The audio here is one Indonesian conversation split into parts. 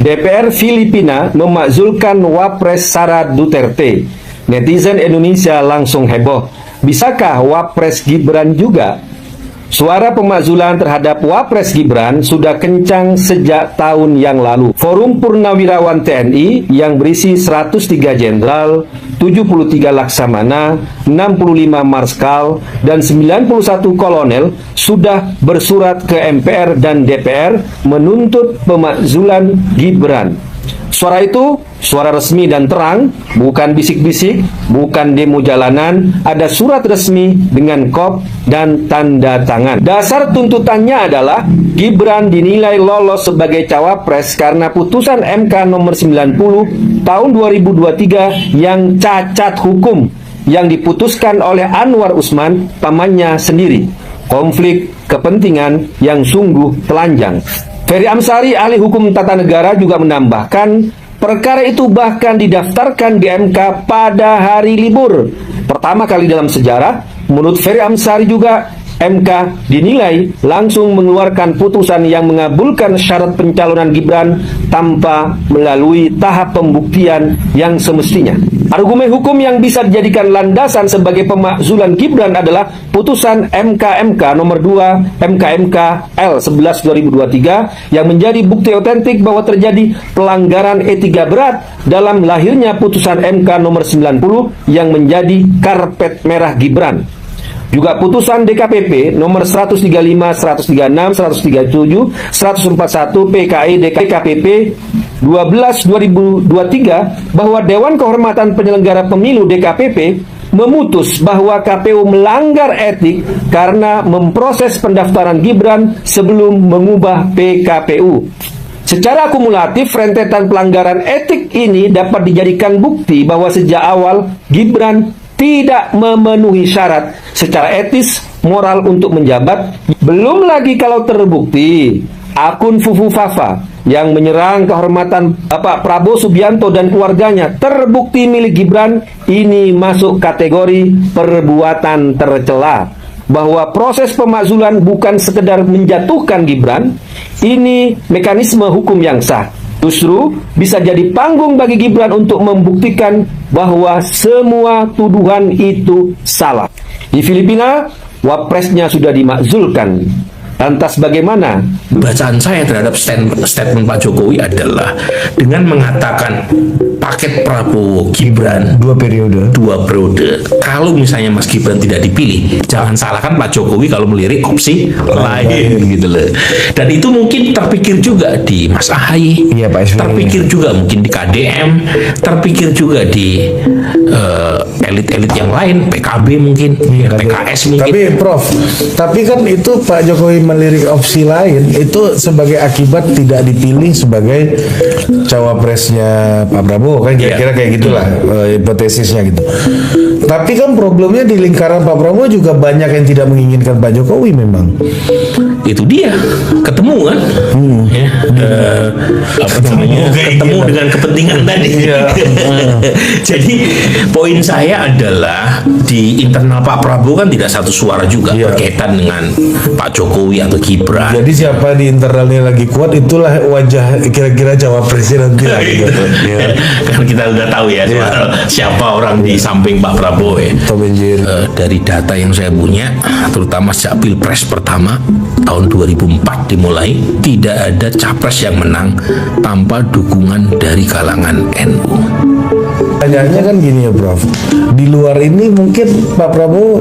DPR Filipina memakzulkan Wapres Sara Duterte. Netizen Indonesia langsung heboh. Bisakah Wapres Gibran juga? Suara pemakzulan terhadap Wapres Gibran sudah kencang sejak tahun yang lalu. Forum Purnawirawan TNI yang berisi 103 jenderal, 73 laksamana, 65 marskal, dan 91 kolonel sudah bersurat ke MPR dan DPR menuntut pemakzulan Gibran. Suara itu suara resmi dan terang, bukan bisik-bisik, bukan demo jalanan, ada surat resmi dengan kop dan tanda tangan. Dasar tuntutannya adalah Gibran dinilai lolos sebagai cawapres karena putusan MK nomor 90 tahun 2023 yang cacat hukum yang diputuskan oleh Anwar Usman, pamannya sendiri. Konflik kepentingan yang sungguh telanjang. Ferry Amsari, ahli hukum tata negara, juga menambahkan perkara itu bahkan didaftarkan di MK pada hari libur. Pertama kali dalam sejarah, menurut Ferry Amsari juga, MK dinilai langsung mengeluarkan putusan yang mengabulkan syarat pencalonan Gibran tanpa melalui tahap pembuktian yang semestinya. Argumen hukum yang bisa dijadikan landasan sebagai pemakzulan Gibran adalah putusan MK nomor 2 MK L11 2023 yang menjadi bukti otentik bahwa terjadi pelanggaran etika berat dalam lahirnya putusan MK nomor 90 yang menjadi karpet merah Gibran. Juga putusan DKPP nomor 135, 136, 137, 141 PKI DKPP 12/2023 bahwa Dewan Kehormatan Penyelenggara Pemilu DKPP memutus bahwa KPU melanggar etik karena memproses pendaftaran Gibran sebelum mengubah PKPU. Secara akumulatif, rentetan pelanggaran etik ini dapat dijadikan bukti bahwa sejak awal Gibran tidak memenuhi syarat secara etis, moral untuk menjabat. Belum lagi kalau terbukti akun Fufu Fafa yang menyerang kehormatan Bapak Prabowo Subianto dan keluarganya terbukti milik Gibran, ini masuk kategori perbuatan tercela. Bahwa proses pemakzulan bukan sekedar menjatuhkan Gibran, ini mekanisme hukum yang sah. Justru bisa jadi panggung bagi Gibran untuk membuktikan bahwa semua tuduhan itu salah. Di Filipina, wapresnya sudah dimakzulkan. Lantas bagaimana? Bacaan saya terhadap statement Pak Jokowi adalah dengan mengatakan paket Prabowo Gibran dua periode. Kalau misalnya Mas Gibran tidak dipilih, jangan salahkan Pak Jokowi kalau melirik opsi lain gitu loh. Dan itu mungkin terpikir juga di Mas Ahaye, Iya, Pak SBY. terpikir juga mungkin di KDM, terpikir juga di elit-elit yang lain, PKB mungkin, PKS mungkin. Tapi Prof, tapi kan itu Pak Jokowi melirik opsi lain itu sebagai akibat tidak dipilih sebagai cawapresnya Pak Prabowo kan kira-kira kayak gitulah hipotesisnya gitu. Tapi kan problemnya di lingkaran Pak Prabowo juga banyak yang tidak menginginkan Pak Jokowi memang. Itu dia ketemu kan, ketemu dengan kepentingan tadi. Jadi poin saya adalah di internal Pak Prabowo kan tidak satu suara juga berkaitan dengan Pak Jokowi atau Gibran. Jadi siapa di internalnya lagi kuat itulah wajah kira-kira cawapresnya nanti lah gitu. Kan kita udah tahu ya soal siapa orang di samping Pak Prabowo ya. Dari data yang saya punya, terutama sejak Pilpres pertama tahun 2004 dimulai, tidak ada capres yang menang tanpa dukungan dari kalangan NU. Pertanyaannya kan gini ya Prof, di luar ini mungkin Pak Prabowo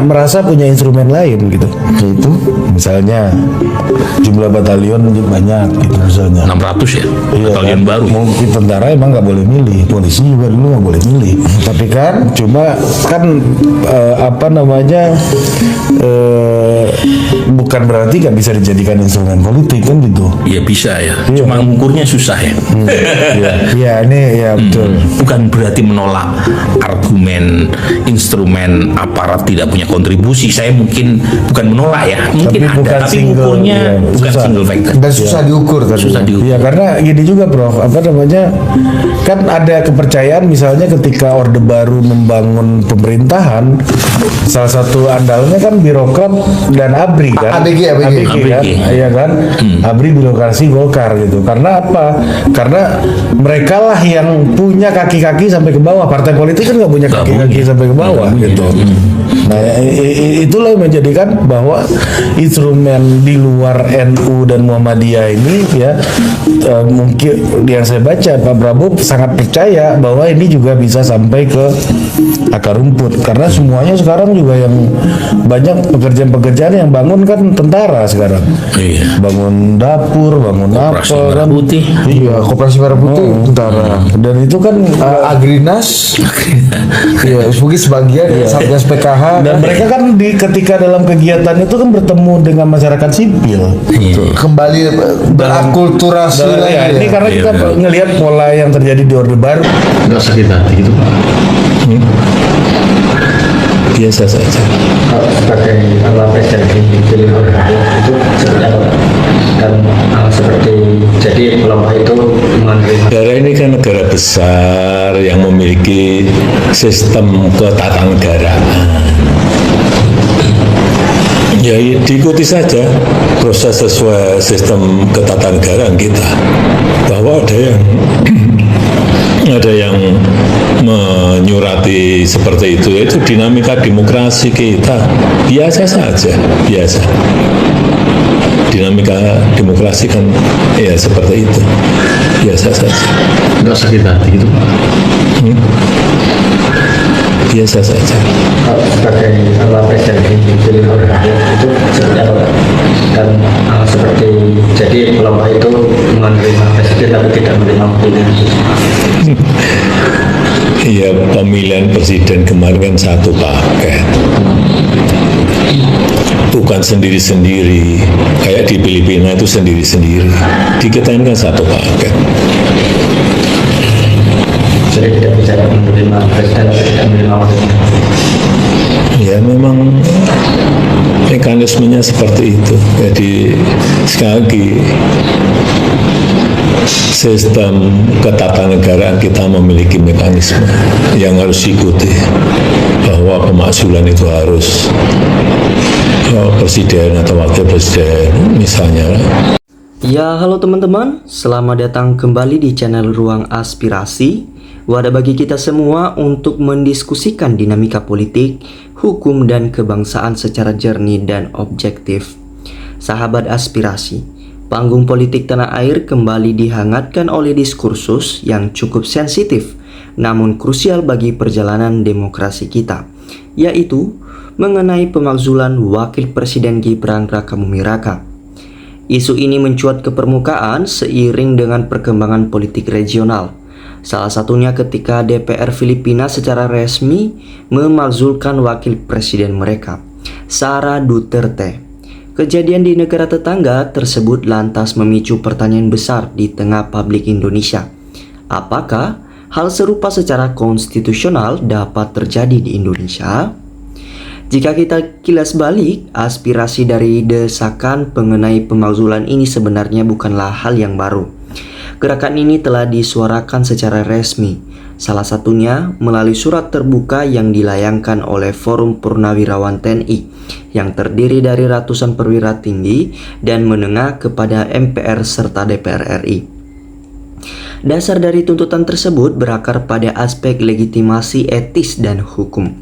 merasa punya instrumen lain gitu, yaitu misalnya jumlah batalion banyak gitu misalnya 600 ya, batalion kan? baru. Mungkin tentara emang nggak boleh milih, polisi juga dulu nggak boleh milih, tapi kan cuma kan bukan berarti nggak bisa dijadikan instrumen politik kan gitu. Ya bisa ya, cuma mengukurnya susah ya. Ini betul. Bukan berarti menolak argumen instrumen aparat tidak punya kontribusi. Saya mungkin bukan menolak ya, mungkin ada, tapi ukurnya bukan single factor. Dan susah diukur kan. Susah diukur. Ya karena gini juga Prof, kan ada kepercayaan misalnya ketika Orde Baru membangun pemerintahan, salah satu andalnya kan birokrat dan ABRI kan, ABG kan, ABG. iya kan, ABRI birokrasi Golkar gitu. Karena apa? Karena mereka lah yang punya kaki-kaki sampai ke bawah. Partai politik kan nggak punya kaki-kaki sampai ke bawah gitu. Nah, itulah yang menjadikan bahwa instrumen di luar NU dan Muhammadiyah ini ya mungkin yang saya baca Pak Prabowo sangat percaya bahwa ini juga bisa sampai ke akar rumput karena semuanya sekarang juga yang banyak pekerjaan-pekerjaan yang bangun kan tentara sekarang. Iya. Bangun dapur, bangun Koperasi apa Merah kan. Putih. Iya, Koperasi Merah Putih tentara. Dan itu kan Agrinas ya mungkin sebagian Satgas PKH dan mereka kan ketika dalam kegiatan itu kan bertemu dengan masyarakat sipil. kembali berakulturasi Dan, lagi ya, ini karena kita ngelihat pola yang terjadi di Orde Baru. Nggak sakit hati gitu Pak. Biasa saja. Sebagai wapres dan dipilih oleh rakyat itu seperti apa Pak? Dan seperti jadi kelompok itu menerima Negara ini kan negara besar yang memiliki sistem ketatanegaraan. Ya diikuti saja proses sesuai sistem ketatanegaraan kita. Bahwa ada yang menyurati seperti itu dinamika demokrasi kita biasa saja, biasa. Dinamika demokrasi kan ya seperti itu, biasa saja. nggak sakit hati gitu Pak. Biasa saja. Sebagai wapres dan dipilih oleh rakyat itu seperti apa Pak? Dan seperti jadi kelompok itu menerima presiden tapi tidak menerima pilihan itu. Iya, pemilihan presiden kemarin kan satu paket. Bukan sendiri-sendiri. Kayak di Filipina itu sendiri-sendiri. Di kita ini kan satu paket. Jadi tidak bisa menerima presiden tapi tidak menerima wakil. Ya memang mekanismenya seperti itu. Jadi sekali lagi sistem ketatanegaraan kita memiliki mekanisme yang harus diikuti bahwa pemakzulan itu harus presiden atau wakil presiden misalnya. Ya, halo teman-teman, selamat datang kembali di channel Ruang Aspirasi. Wadah bagi kita semua untuk mendiskusikan dinamika politik, hukum, dan kebangsaan secara jernih dan objektif. Sahabat aspirasi, panggung politik tanah air kembali dihangatkan oleh diskursus yang cukup sensitif namun krusial bagi perjalanan demokrasi kita, yaitu mengenai pemakzulan Wakil Presiden Gibran Rakabuming Raka. Isu ini mencuat ke permukaan seiring dengan perkembangan politik regional. Salah satunya ketika DPR Filipina secara resmi memakzulkan wakil presiden mereka, Sara Duterte. Kejadian di negara tetangga tersebut lantas memicu pertanyaan besar di tengah publik Indonesia. Apakah hal serupa secara konstitusional dapat terjadi di Indonesia? Jika kita kilas balik, aspirasi dari desakan mengenai pemakzulan ini sebenarnya bukanlah hal yang baru. Gerakan ini telah disuarakan secara resmi, salah satunya melalui surat terbuka yang dilayangkan oleh Forum Purnawirawan TNI yang terdiri dari ratusan perwira tinggi dan menengah kepada MPR serta DPR RI. Dasar dari tuntutan tersebut berakar pada aspek legitimasi etis dan hukum.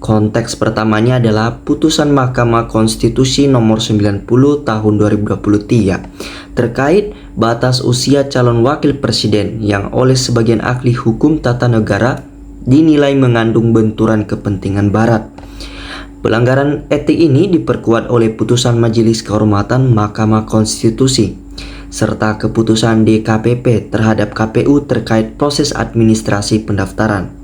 Konteks pertamanya adalah putusan Mahkamah Konstitusi nomor 90 tahun 2023 terkait batas usia calon wakil presiden yang oleh sebagian ahli hukum tata negara dinilai mengandung benturan kepentingan barat. Pelanggaran etik ini diperkuat oleh putusan Majelis Kehormatan Mahkamah Konstitusi serta keputusan DKPP terhadap KPU terkait proses administrasi pendaftaran.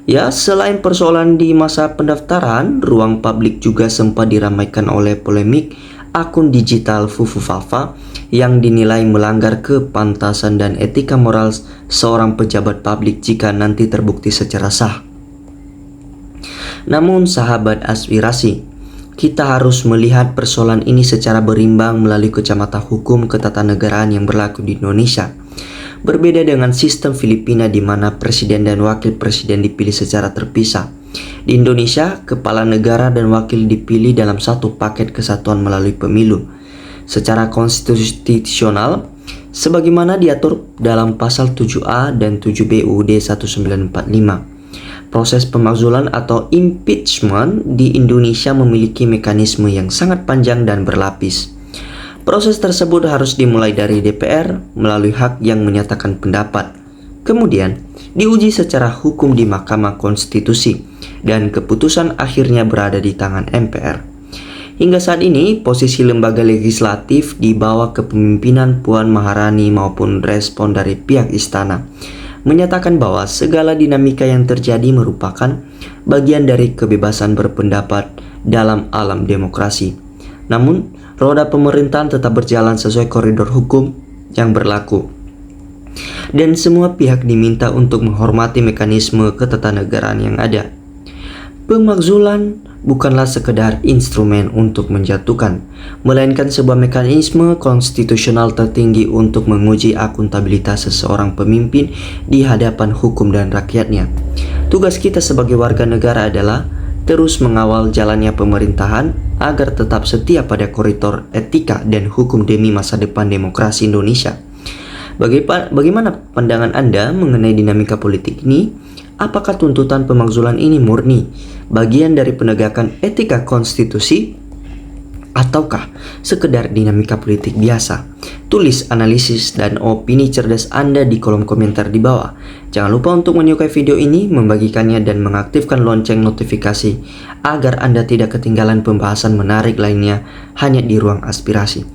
Ya, selain persoalan di masa pendaftaran, ruang publik juga sempat diramaikan oleh polemik akun digital Fufu Fafa yang dinilai melanggar kepantasan dan etika moral seorang pejabat publik jika nanti terbukti secara sah. Namun sahabat aspirasi, kita harus melihat persoalan ini secara berimbang melalui kacamata hukum ketatanegaraan yang berlaku di Indonesia. Berbeda dengan sistem Filipina di mana presiden dan wakil presiden dipilih secara terpisah. Di Indonesia, kepala negara dan wakil dipilih dalam satu paket kesatuan melalui pemilu secara konstitusional sebagaimana diatur dalam pasal 7A dan 7B UUD 1945. Proses pemakzulan atau impeachment di Indonesia memiliki mekanisme yang sangat panjang dan berlapis. Proses tersebut harus dimulai dari DPR melalui hak yang menyatakan pendapat, kemudian diuji secara hukum di Mahkamah Konstitusi, dan keputusan akhirnya berada di tangan MPR. Hingga saat ini, posisi lembaga legislatif di bawah kepemimpinan Puan Maharani maupun respon dari pihak istana menyatakan bahwa segala dinamika yang terjadi merupakan bagian dari kebebasan berpendapat dalam alam demokrasi. Namun, roda pemerintahan tetap berjalan sesuai koridor hukum yang berlaku. Dan semua pihak diminta untuk menghormati mekanisme ketatanegaraan yang ada. Pemakzulan bukanlah sekedar instrumen untuk menjatuhkan, melainkan sebuah mekanisme konstitusional tertinggi untuk menguji akuntabilitas seseorang pemimpin di hadapan hukum dan rakyatnya. Tugas kita sebagai warga negara adalah terus mengawal jalannya pemerintahan agar tetap setia pada koridor etika dan hukum demi masa depan demokrasi Indonesia. Bagaimana pandangan Anda mengenai dinamika politik ini? Apakah tuntutan pemakzulan ini murni bagian dari penegakan etika konstitusi ataukah sekedar dinamika politik biasa? Tulis analisis dan opini cerdas Anda di kolom komentar di bawah. Jangan lupa untuk menyukai video ini, membagikannya dan mengaktifkan lonceng notifikasi agar Anda tidak ketinggalan pembahasan menarik lainnya hanya di Ruang Aspirasi.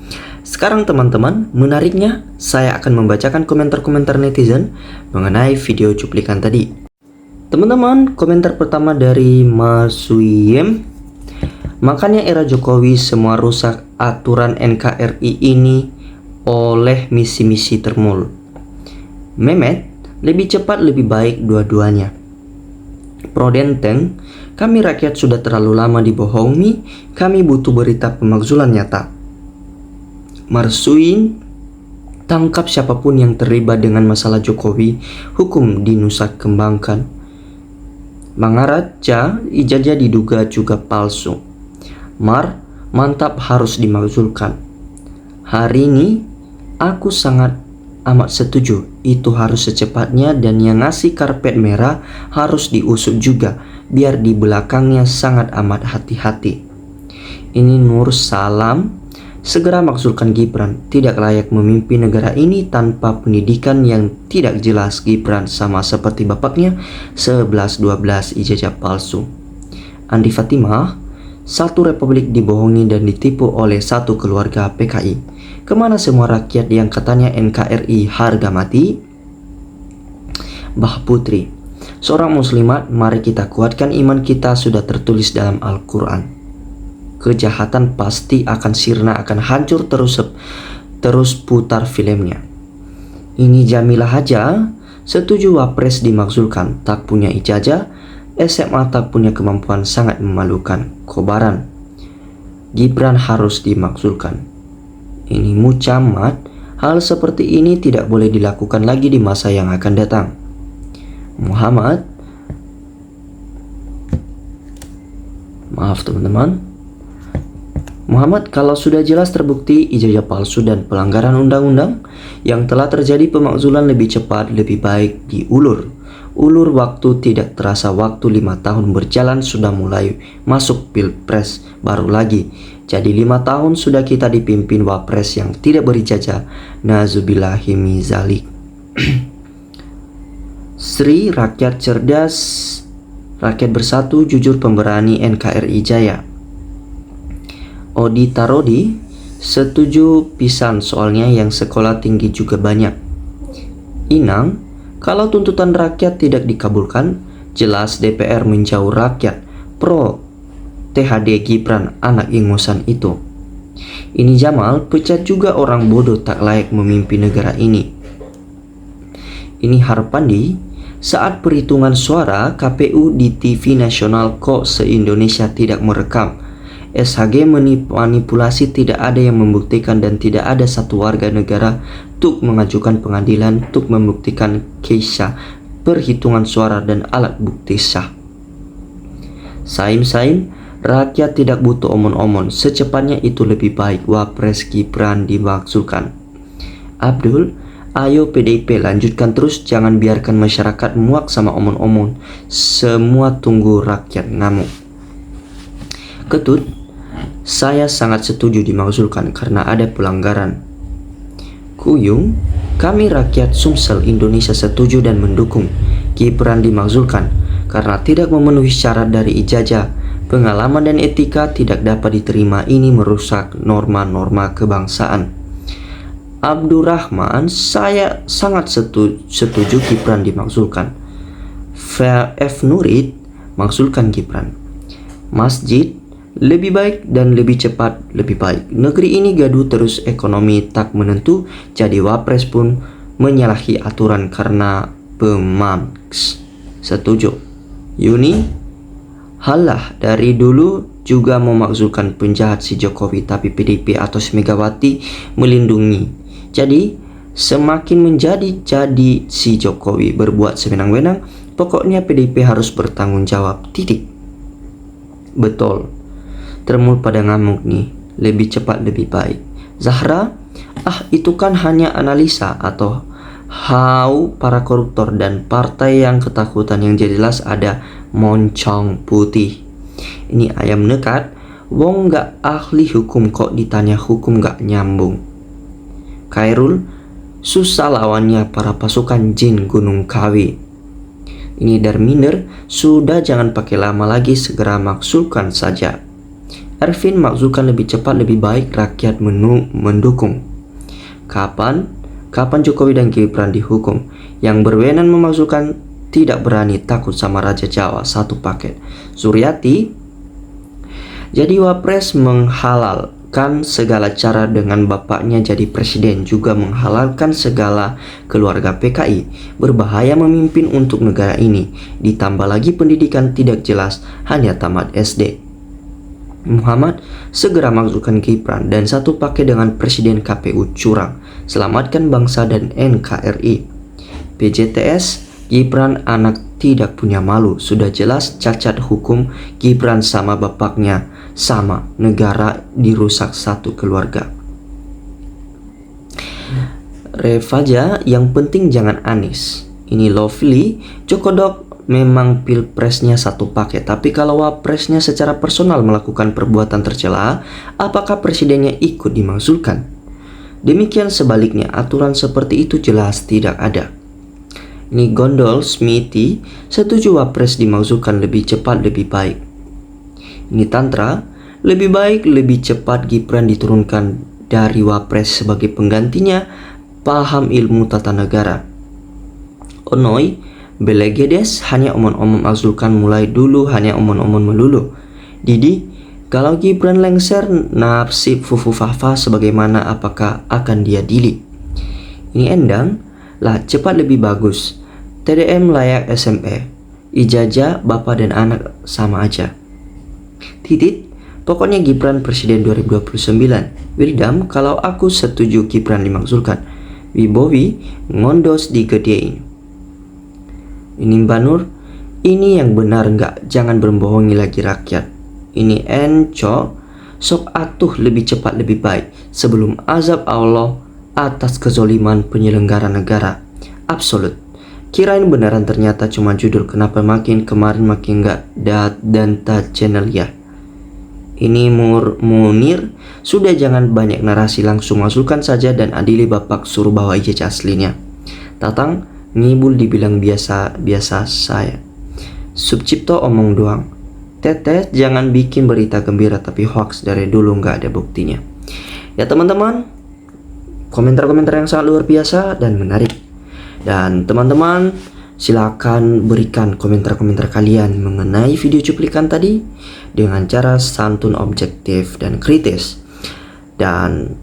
Sekarang teman-teman, menariknya saya akan membacakan komentar-komentar netizen mengenai video cuplikan tadi. Teman-teman, komentar pertama dari Masuyem. Makanya era Jokowi semua rusak aturan NKRI ini oleh misi-misi termul. Mehmet, lebih cepat lebih baik dua-duanya. Prodenteng, kami rakyat sudah terlalu lama dibohongi, kami butuh berita pemakzulan nyata. Marsuin, tangkap siapapun yang terlibat dengan masalah Jokowi, hukum di Nusa Kembangkan. Mangaraja, ijazah diduga juga palsu. Mar, mantap harus dimakzulkan. Hari ini, aku sangat amat setuju. Itu harus secepatnya dan yang ngasih karpet merah harus diusut juga. Biar di belakangnya sangat amat hati-hati. Ini Nur Salam. Segera makzulkan Gibran, tidak layak memimpin negara ini tanpa pendidikan yang tidak jelas. Gibran sama seperti bapaknya, 11-12 ijazah palsu. Andi Fatimah, satu republik dibohongi dan ditipu oleh satu keluarga PKI. Kemana semua rakyat yang katanya NKRI harga mati? Bah Putri, seorang muslimat, mari kita kuatkan iman kita, sudah tertulis dalam Al-Quran. Kejahatan pasti akan sirna, akan hancur terus putar filmnya. Ini Jamilah Haja, setuju wapres dimakzulkan, tak punya ijazah, SMA tak punya kemampuan, sangat memalukan. Kobaran, Gibran harus dimakzulkan. Ini Mucamat, hal seperti ini tidak boleh dilakukan lagi di masa yang akan datang. Muhammad, maaf teman-teman. Muhammad, kalau sudah jelas terbukti ijazah palsu dan pelanggaran undang-undang yang telah terjadi, pemakzulan lebih cepat lebih baik diulur. Ulur waktu, tidak terasa waktu 5 tahun berjalan sudah mulai masuk pilpres baru lagi. Jadi 5 tahun sudah kita dipimpin wapres yang tidak berijazah. Nazubillahi min zalik. Sri, rakyat cerdas, rakyat bersatu, jujur, pemberani, NKRI Jaya. Odi Tarodi, setuju pisan soalnya yang sekolah tinggi juga banyak. Inang, kalau tuntutan rakyat tidak dikabulkan, jelas DPR menjauh rakyat. Pro THD Gibran, anak ingusan itu. Ini Jamal, pecat juga orang bodoh tak layak memimpin negara ini. Ini Harpandi, saat perhitungan suara KPU di TV nasional kok se-Indonesia tidak merekam. SHG manipulasi, tidak ada yang membuktikan dan tidak ada satu warga negara untuk mengajukan pengadilan untuk membuktikan case perhitungan suara dan alat bukti sah. Saim, rakyat tidak butuh omon-omon. Secepatnya itu lebih baik Wapres Gibran dimakzulkan. Abdul, ayo PDIP lanjutkan terus, jangan biarkan masyarakat muak sama omon-omon. Semua tunggu rakyat ngamuk. Ketut, saya sangat setuju dimakzulkan karena ada pelanggaran. Kuyung, kami rakyat Sumsel Indonesia setuju dan mendukung Gibran dimakzulkan karena tidak memenuhi syarat dari ijazah, pengalaman dan etika tidak dapat diterima. Ini merusak norma-norma kebangsaan. Abdurrahman, saya sangat setuju Gibran dimakzulkan. F. Nurid, makzulkan Gibran. Masjid, lebih baik dan lebih cepat lebih baik. Negeri ini gaduh terus, ekonomi tak menentu, jadi Wapres pun menyalahi aturan karena pemaks. Setuju. Yuni, halah dari dulu juga memakzulkan penjahat si Jokowi, tapi PDIP atau si Megawati melindungi. Jadi semakin jadi si Jokowi berbuat sewenang-wenang. Pokoknya PDIP harus bertanggung jawab. Titik. Betul. Termul pada ngamuk nih, lebih cepat lebih baik. Zahra, itu kan hanya analisa atau how para koruptor dan partai yang ketakutan. Yang jelas ada moncong putih. Ini ayam nekat, wong gak ahli hukum kok ditanya hukum gak nyambung. Khairul, susah lawannya para pasukan jin Gunung Kawi. Ini Darminer, sudah jangan pakai lama lagi, segera makzulkan saja. Ervin, makzulkan lebih cepat lebih baik, rakyat mendukung. Kapan Jokowi dan Gibran dihukum? Yang berwenang memakzulkan tidak berani, takut sama Raja Jawa, satu paket. Suryati, jadi Wapres menghalalkan segala cara dengan bapaknya jadi presiden, juga menghalalkan segala keluarga PKI. Berbahaya memimpin untuk negara ini. Ditambah lagi pendidikan tidak jelas, hanya tamat SD. Muhammad, segera makzulkan Gibran dan satu paket dengan Presiden KPU curang. Selamatkan bangsa dan NKRI. PJTS, Gibran anak tidak punya malu. Sudah jelas cacat hukum, Gibran sama bapaknya sama, negara dirusak satu keluarga. Revaja, yang penting jangan Anies. Ini Lovely, Jokodok, memang pilpresnya satu paket, tapi kalau wapresnya secara personal melakukan perbuatan tercela, apakah presidennya ikut dimakzulkan? Demikian sebaliknya, aturan seperti itu jelas tidak ada. Ini Gondol Smithy, setuju wapres dimakzulkan lebih cepat lebih baik. Ini Tantra, lebih baik lebih cepat Gibran diturunkan dari wapres sebagai penggantinya, paham ilmu tata negara. Onoy, Belegedes, hanya omon-omon makzulkan mulai dulu, hanya omon-omon melulu. Didi, kalau Gibran lengser nasib Fufu Fafa sebagaimana, apakah akan dia dili? Ini Endang, lah cepat lebih bagus. TDM layak SMP. Ijazah bapak dan anak sama aja. Titit, pokoknya Gibran presiden 2029. Wirdam, kalau aku setuju Gibran dimakzulkan. Wibowi, ngondos digedein. Ini Mbak Nur, ini yang benar nggak? Jangan berbohongi lagi rakyat. Ini Enco, sok atuh lebih cepat lebih baik sebelum azab Allah atas kezoliman penyelenggara negara. Absolut. Kirain beneran, ternyata cuma judul. Kenapa makin kemarin makin nggak data channel ya? Ini Munir, sudah jangan banyak narasi, langsung masukkan saja dan adili bapak, suruh bawa ijazah aslinya. Tatang, ngibul dibilang biasa saya. Subcipto omong doang. Tetes, jangan bikin berita gembira tapi hoax dari dulu nggak ada buktinya. Ya teman-teman, komentar-komentar yang sangat luar biasa dan menarik. Dan teman-teman, silakan berikan komentar-komentar kalian mengenai video cuplikan tadi dengan cara santun, objektif, dan kritis. Dan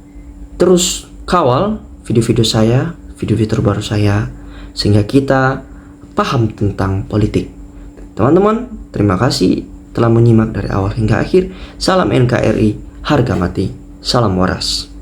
terus kawal video-video saya, video-video terbaru saya, sehingga kita paham tentang politik. Teman-teman, terima kasih telah menyimak dari awal hingga akhir. Salam NKRI, harga mati, salam waras.